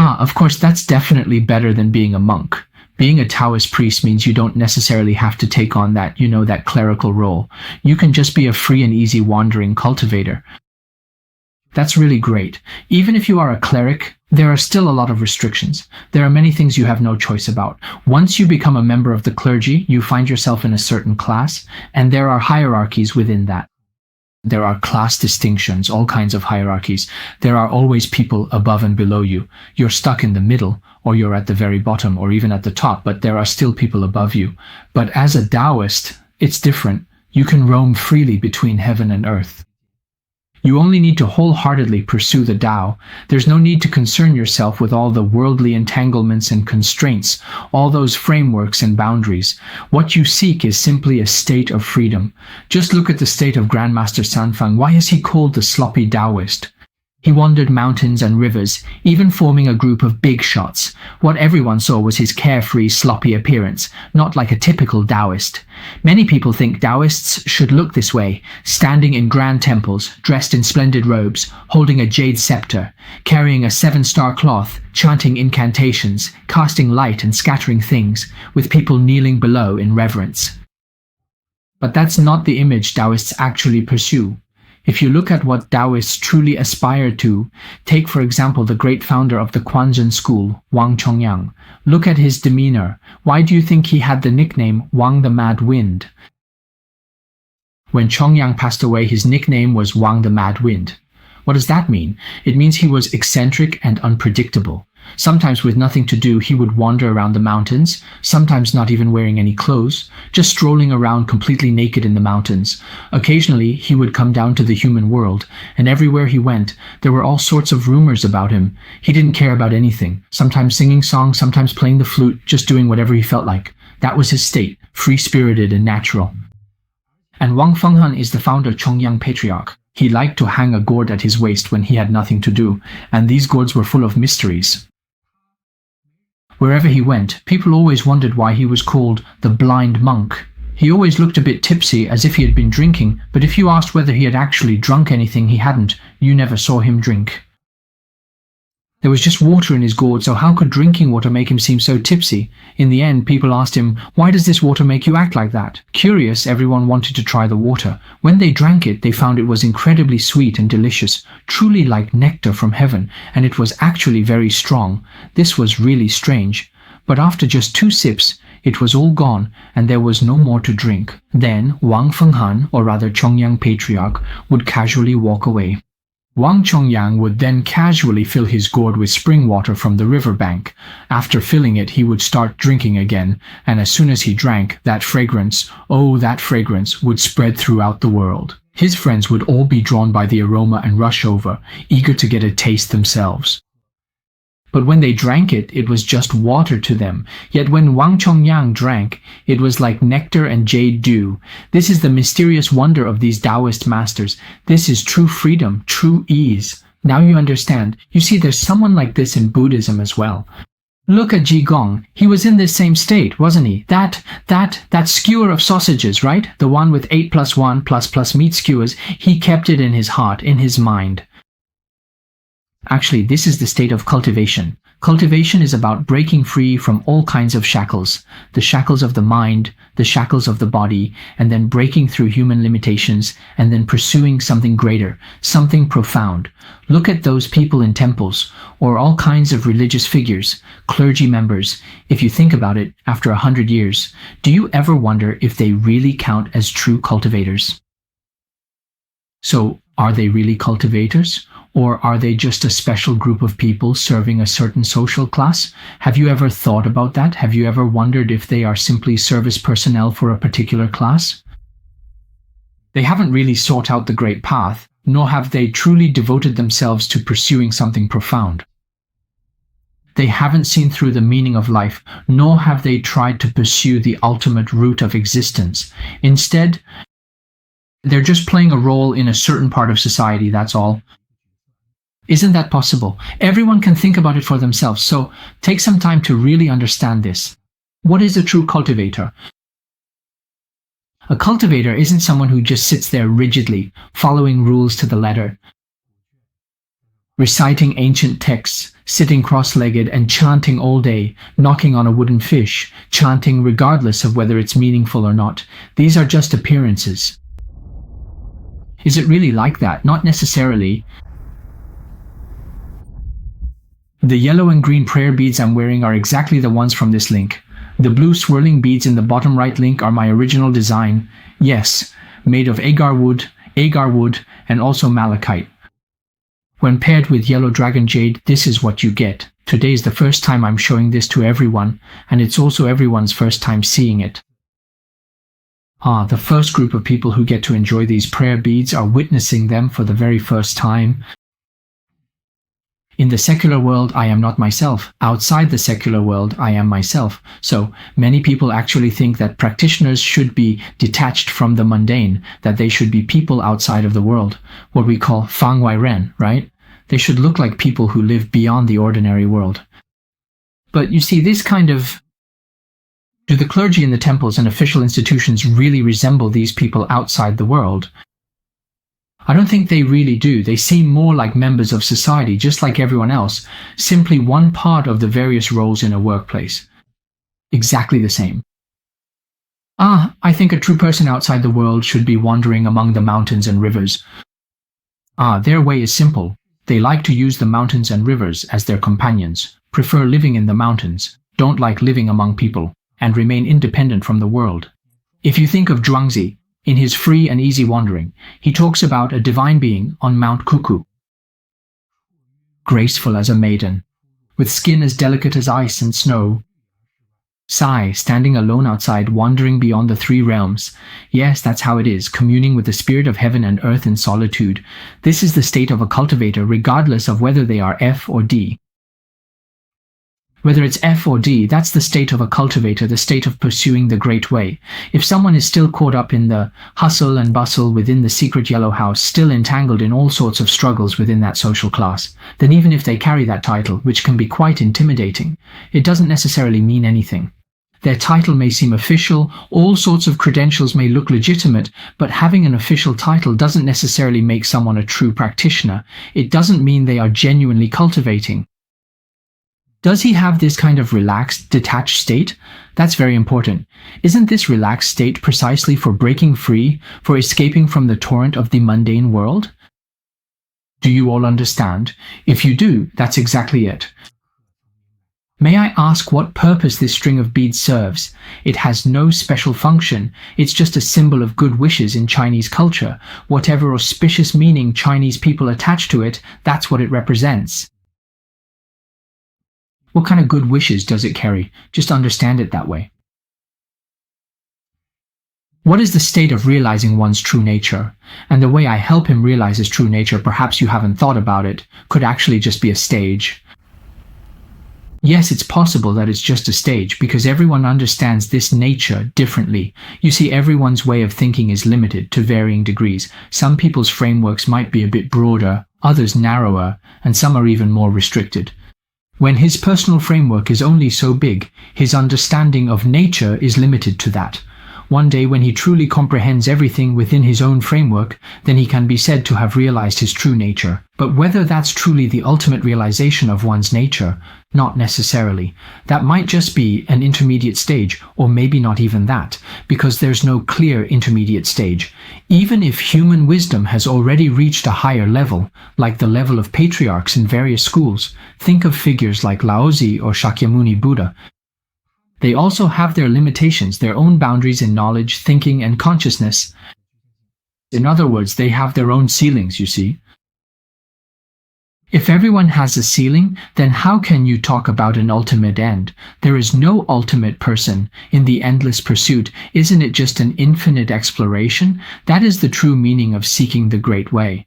Of course, that's definitely better than being a monk. Being a Taoist priest means you don't necessarily have to take on that clerical role. You can just be a free and easy wandering cultivator. That's really great. Even if you are a cleric, there are still a lot of restrictions. There are many things you have no choice about. Once you become a member of the clergy, you find yourself in a certain class, and there are hierarchies within that. There are class distinctions, all kinds of hierarchies. There are always people above and below you. You're stuck in the middle, or you're at the very bottom, or even at the top, but there are still people above you. But as a Taoist, it's different. You can roam freely between heaven and earth. You only need to wholeheartedly pursue the Tao. There's no need to concern yourself with all the worldly entanglements and constraints, all those frameworks and boundaries. What you seek is simply a state of freedom. Just look at the state of Grandmaster Sanfeng. Why is he called the sloppy Taoist? He wandered mountains and rivers, even forming a group of big shots. What everyone saw was his carefree, sloppy appearance, not like a typical Taoist. Many people think Taoists should look this way, standing in grand temples, dressed in splendid robes, holding a jade scepter, carrying a 7-star cloth, chanting incantations, casting light and scattering things, with people kneeling below in reverence. But that's not the image Taoists actually pursue. If you look at what Taoists truly aspire to, take for example the great founder of the Quanzhen school, Wang Chongyang. Look at his demeanor. Why do you think he had the nickname Wang the Mad Wind? When Chongyang passed away, his nickname was Wang the Mad Wind. What does that mean? It means he was eccentric and unpredictable. Sometimes with nothing to do, he would wander around the mountains, sometimes not even wearing any clothes, just strolling around completely naked in the mountains. Occasionally, he would come down to the human world, and everywhere he went, there were all sorts of rumors about him. He didn't care about anything, sometimes singing songs, sometimes playing the flute, just doing whatever he felt like. That was his state, free-spirited and natural. And Wang Fenghan is the founder Chongyang Patriarch. He liked to hang a gourd at his waist when he had nothing to do, and these gourds were full of mysteries. Wherever he went, people always wondered why he was called the blind monk. He always looked a bit tipsy, as if he had been drinking, but if you asked whether he had actually drunk anything, he hadn't. You never saw him drink. There was just water in his gourd, so how could drinking water make him seem so tipsy? In the end, people asked him, "Why does this water make you act like that?" Curious, everyone wanted to try the water. When they drank it, they found it was incredibly sweet and delicious, truly like nectar from heaven, and it was actually very strong. This was really strange. But after just 2 sips, it was all gone, and there was no more to drink. Then Wang Fenghan, or rather Chongyang Patriarch, would casually walk away. Wang Chongyang would then casually fill his gourd with spring water from the riverbank. After filling it, he would start drinking again, and as soon as he drank, that fragrance, oh, that fragrance, would spread throughout the world. His friends would all be drawn by the aroma and rush over, eager to get a taste themselves. But when they drank it, it was just water to them. Yet when Wang Chongyang drank, it was like nectar and jade dew. This is the mysterious wonder of these Taoist masters. This is true freedom, true ease. Now you understand. You see, there's someone like this in Buddhism as well. Look at Jigong. He was in this same state, wasn't he? That skewer of sausages, right? The one with 8+1 plus meat skewers. He kept it in his heart, in his mind. Actually, this is the state of cultivation. Cultivation is about breaking free from all kinds of shackles. The shackles of the mind, the shackles of the body, and then breaking through human limitations, and then pursuing something greater, something profound. Look at those people in temples, or all kinds of religious figures, clergy members. If you think about it, after 100 years, do you ever wonder if they really count as true cultivators? So, are they really cultivators? Or are they just a special group of people serving a certain social class? Have you ever thought about that? Have you ever wondered if they are simply service personnel for a particular class? They haven't really sought out the great path, nor have they truly devoted themselves to pursuing something profound. They haven't seen through the meaning of life, nor have they tried to pursue the ultimate root of existence. Instead, they're just playing a role in a certain part of society, that's all. Isn't that possible? Everyone can think about it for themselves, so take some time to really understand this. What is a true cultivator? A cultivator isn't someone who just sits there rigidly, following rules to the letter, reciting ancient texts, sitting cross-legged and chanting all day, knocking on a wooden fish, chanting regardless of whether it's meaningful or not. These are just appearances. Is it really like that? Not necessarily. The yellow and green prayer beads I'm wearing are exactly the ones from this link. The blue swirling beads in the bottom right link are my original design. Yes, made of agar wood, and also malachite. When paired with yellow dragon jade, this is what you get. Today is the first time I'm showing this to everyone, and it's also everyone's first time seeing it. The first group of people who get to enjoy these prayer beads are witnessing them for the very first time. In the secular world, I am not myself. Outside the secular world, I am myself. So, many people actually think that practitioners should be detached from the mundane, that they should be people outside of the world, what we call Fang Wai Ren, right? They should look like people who live beyond the ordinary world. But you see, do the clergy in the temples and official institutions really resemble these people outside the world? I don't think they really do. They seem more like members of society, just like everyone else, simply one part of the various roles in a workplace. Exactly the same. I think a true person outside the world should be wandering among the mountains and rivers. Their way is simple. They like to use the mountains and rivers as their companions, prefer living in the mountains, don't like living among people, and remain independent from the world. If you think of Zhuangzi, in his Free and Easy Wandering, he talks about a divine being on Mount Kuku, graceful as a maiden, with skin as delicate as ice and snow. Sai, standing alone outside, wandering beyond the three realms. Yes, that's how it is, communing with the spirit of heaven and earth in solitude. This is the state of a cultivator, regardless of whether they are F or D. Whether it's F or D, that's the state of a cultivator, the state of pursuing the great way. If someone is still caught up in the hustle and bustle within the secret yellow house, still entangled in all sorts of struggles within that social class, then even if they carry that title, which can be quite intimidating, it doesn't necessarily mean anything. Their title may seem official, all sorts of credentials may look legitimate, but having an official title doesn't necessarily make someone a true practitioner. It doesn't mean they are genuinely cultivating. Does he have this kind of relaxed, detached state? That's very important. Isn't this relaxed state precisely for breaking free, for escaping from the torrent of the mundane world? Do you all understand? If you do, that's exactly it. May I ask what purpose this string of beads serves? It has no special function. It's just a symbol of good wishes in Chinese culture. Whatever auspicious meaning Chinese people attach to it, that's what it represents. What kind of good wishes does it carry? Just understand it that way. What is the state of realizing one's true nature? And the way I help him realize his true nature, perhaps you haven't thought about it, could actually just be a stage. Yes, it's possible that it's just a stage, because everyone understands this nature differently. You see, everyone's way of thinking is limited to varying degrees. Some people's frameworks might be a bit broader, others narrower, and some are even more restricted. When his personal framework is only so big, his understanding of nature is limited to that. One day when he truly comprehends everything within his own framework, then he can be said to have realized his true nature. But whether that's truly the ultimate realization of one's nature, not necessarily. That might just be an intermediate stage, or maybe not even that, because there's no clear intermediate stage. Even if human wisdom has already reached a higher level, like the level of patriarchs in various schools, think of figures like Laozi or Shakyamuni Buddha. They also have their limitations, their own boundaries in knowledge, thinking, and consciousness. In other words, they have their own ceilings, you see. If everyone has a ceiling, then how can you talk about an ultimate end? There is no ultimate person in the endless pursuit. Isn't it just an infinite exploration? That is the true meaning of seeking the great way.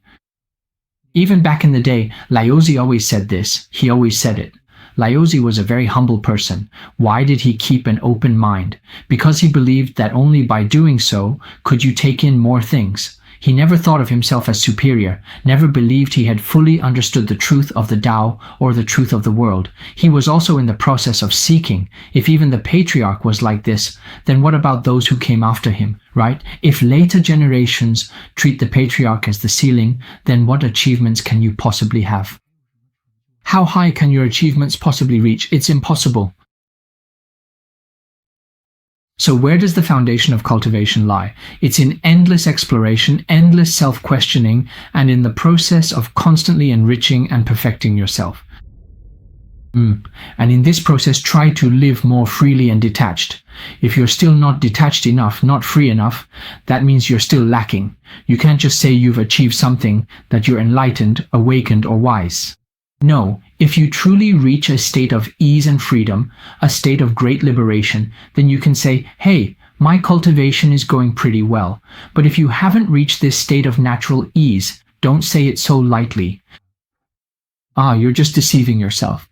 Even back in the day, Laozi always said this. He always said it. Laozi was a very humble person. Why did he keep an open mind? Because he believed that only by doing so could you take in more things. He never thought of himself as superior, never believed he had fully understood the truth of the Tao or the truth of the world. He was also in the process of seeking. If even the patriarch was like this, then what about those who came after him, right? If later generations treat the patriarch as the ceiling, then what achievements can you possibly have? How high can your achievements possibly reach? It's impossible. So where does the foundation of cultivation lie? It's in endless exploration, endless self-questioning, and in the process of constantly enriching and perfecting yourself. And in this process, try to live more freely and detached. If you're still not detached enough, not free enough, that means you're still lacking. You can't just say you've achieved something, that you're enlightened, awakened, or wise. No, if you truly reach a state of ease and freedom, a state of great liberation, then you can say, hey, my cultivation is going pretty well. But if you haven't reached this state of natural ease, don't say it so lightly. You're just deceiving yourself.